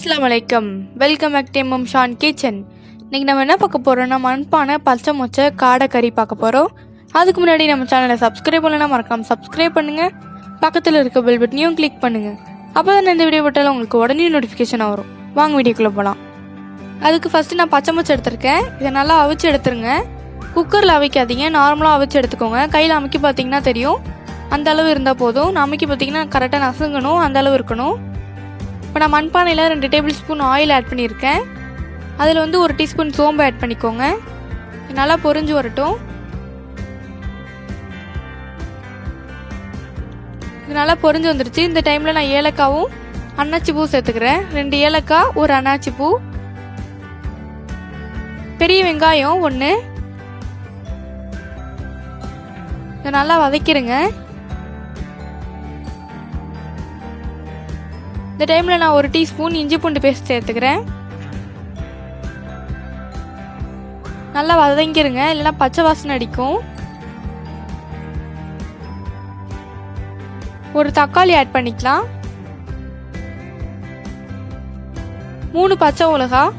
अस्सलाम वालेकुम welcome back to मम ஷான் கிச்சன். இன்னைக்கு நம்ம என்ன பார்க்க போறோம்னா மண்பானை பச்சை மொச்சை காடை கறி பார்க்க போறோம். அதுக்கு முன்னாடி நம்ம சேனலை சப்ஸ்கிரைப் பண்ணலனா மறக்காம சப்ஸ்கிரைப் பண்ணுங்க. பக்கத்துல இருக்க பெல் பட்டனையும் கிளிக் பண்ணுங்க. அப்பதான் இந்த வீடியோ போட்டாலும் உங்களுக்கு உடனே நோட்டிஃபிகேஷன் வரும். வாங்க வீடியோக்குள்ள போலாம். அதுக்கு ஃபர்ஸ்ட் நான் பச்சை மொச்சை எடுத்திருக்கேன். இதை நல்லா அவிச்சு எடுத்துருங்க. குக்கரில் அவிக்காதீங்க, நார்மலாக அவிச்சு எடுத்துக்கோங்க. கையில் அமுக்கி பார்த்தீங்கன்னா தெரியும், அந்த அளவு இருந்தால் போதும். நான் அமுக்கி பார்த்தீங்கன்னா கரெக்டாக நசுங்கணும், அந்த அளவு இருக்கணும். இப்போ நான் மண்பானையில் 2 டேபிள் ஸ்பூன் ஆயில் ஆட் பண்ணியிருக்கேன். அதில் 1 டீஸ்பூன் சோம்பு ஆட் பண்ணிக்கோங்க. நல்லா பொரிஞ்சு வரட்டும். இது நல்லா பொரிஞ்சு வந்துருச்சு. இந்த டைமில் நான் ஏலக்காவும் அன்னாச்சி பூ சேர்த்துக்கிறேன். 2 ஏலக்காய், 1 அன்னாச்சி பூ, பெரிய வெங்காயம் 1. இதை நல்லா வதக்கிடுங்க. இந்த டைமில் நான் 1 டீஸ்பூன் இஞ்சி பூண்டு பேஸ்ட் சேர்த்துக்கிறேன். நல்லா வதங்கிடுங்க, இல்லைன்னா பச்சை வாசனை அடிக்கும். 1 தக்காளி ஆட் பண்ணிக்கலாம். 3 பச்சை மிளகாய்,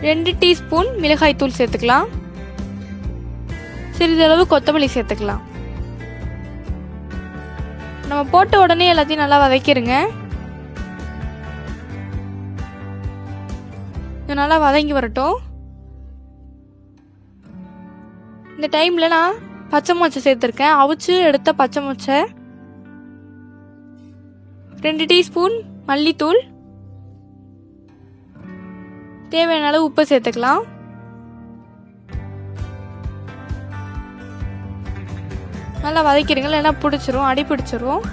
2 டீஸ்பூன் மிளகாய் தூள் சேர்த்துக்கலாம். சிறிதளவு கொத்தமல்லி சேர்த்துக்கலாம். நம்ம போட்ட உடனே எல்லாத்தையும் நல்லா வதக்கிடுங்க. இது நல்லா வதங்கி வரட்டும். இந்த டைம்ல நான் பச்சை மொச்சை சேர்த்துருக்கேன். அவிச்சு எடுத்த பச்சை மொச்சை, 2 டீஸ்பூன் மல்லித்தூள், தேவையான அளவு உப்பு சேர்த்துக்கலாம். நல்லா வதக்கிடுங்க, இல்லைன்னா பிடிச்சிரும், அடி பிடிச்சிரும்.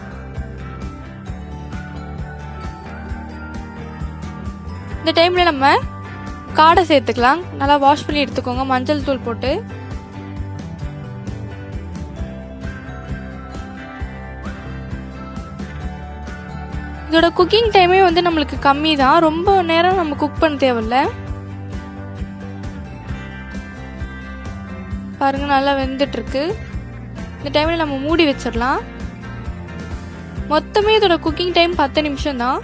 இந்த டைம்ல நம்ம காடை சேர்த்துக்கலாம். நல்லா வாஷ் பண்ணி எடுத்துக்கோங்க, மஞ்சள் தூள் போட்டு. இதோட குக்கிங் டைமே நம்மளுக்கு கம்மி தான், ரொம்ப நேரம் நம்ம குக் பண்ண தேவையில்ல. பாருங்க நல்லா வெந்துட்டு இருக்கு. இந்த டைம்ல நம்ம மூடி வச்சிடலாம். மொத்தமே இதோட குக்கிங் டைம் 10 நிமிஷம் தான்.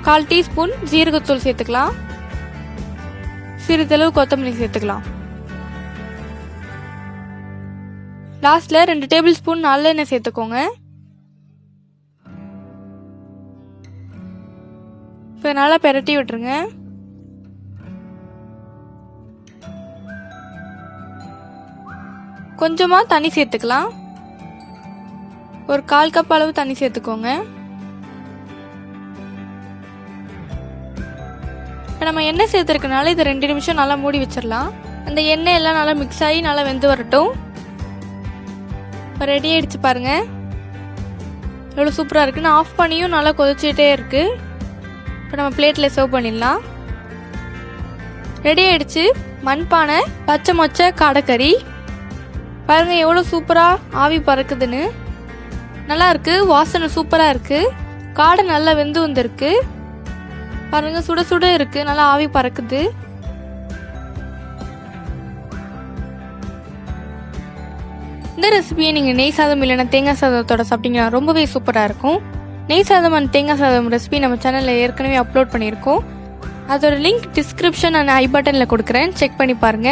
1/4 டீஸ்பூன் ஜீரகத்தூள் சேர்த்துக்கலாம். சிறிதளவு கொத்தமல்லி சேர்த்துக்கலாம். லாஸ்ட்ல 2 டேபிள் ஸ்பூன் நல்லெண்ணெய் சேர்த்துக்கோங்க. இப்போ நல்லா பெரட்டி விட்டுருங்க. கொஞ்சமா தண்ணி சேர்த்துக்கலாம். ஒரு 1/4 கப் அளவு தண்ணி சேர்த்துக்கோங்க. இப்போ நம்ம எண்ணெய் சேர்த்துருக்கனால இதை 2 நிமிஷம் நல்லா மூடி வச்சிடலாம். அந்த எண்ணெய் எல்லாம் நல்லா மிக்ஸ் ஆகி நல்லா வெந்து வரட்டும். இப்போ ரெடி ஆயிடுச்சு பாருங்க, எவ்வளோ சூப்பராக இருக்குன்னு. ஆஃப் பண்ணியும் நல்லா கொதிச்சுட்டே இருக்கு. இப்போ நம்ம பிளேட்டில் சர்வ் பண்ணிடலாம். ரெடி ஆயிடுச்சு மண்பானை பச்சை மொச்சை காடைக்கறி. பாருங்க எவ்வளோ சூப்பராக ஆவி பறக்குதுன்னு. நல்லா இருக்கு, வாசனை சூப்பராக இருக்கு. காடை நல்லா வெந்து வந்திருக்கு பாருங்க, சுட சுட இருக்கு, நல்லா ஆவி பறக்குது. இந்த ரெசிபியை நீங்கள் நெய் சாதம் இல்லைன்னா தேங்காய் சாதத்தோட சாப்பிட்டீங்கன்னா ரொம்பவே சூப்பராக இருக்கும். நெய் சாதம் அண்ட் தேங்காய் சாதம் ரெசிபி நம்ம சேனலில் ஏற்கனவே அப்லோட் பண்ணியிருக்கோம். அதோட லிங்க் டிஸ்கிரிப்ஷன் அண்ட் ஐ பட்டனில் கொடுக்குறேன், செக் பண்ணி பாருங்க.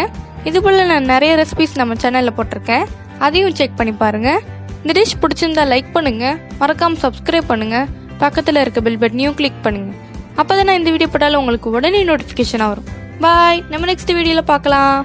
இதுபோல் நான் நிறைய ரெசிபிஸ் நம்ம சேனலில் போட்டிருக்கேன், அதையும் செக் பண்ணி பாருங்க. இந்த டிஷ் பிடிச்சிருந்தா லைக் பண்ணுங்க, மறக்காம சப்ஸ்கிரைப் பண்ணுங்க. பக்கத்தில் இருக்க பெல் பட்டனையும் கிளிக் பண்ணுங்க. அப்போதான் நான் இந்த வீடியோ போட்டாலும் உங்களுக்கு உடனே நோட்டிஃபிகேஷன் வரும். பாய், நம்ம நெக்ஸ்ட் வீடியோவில் பார்க்கலாம்.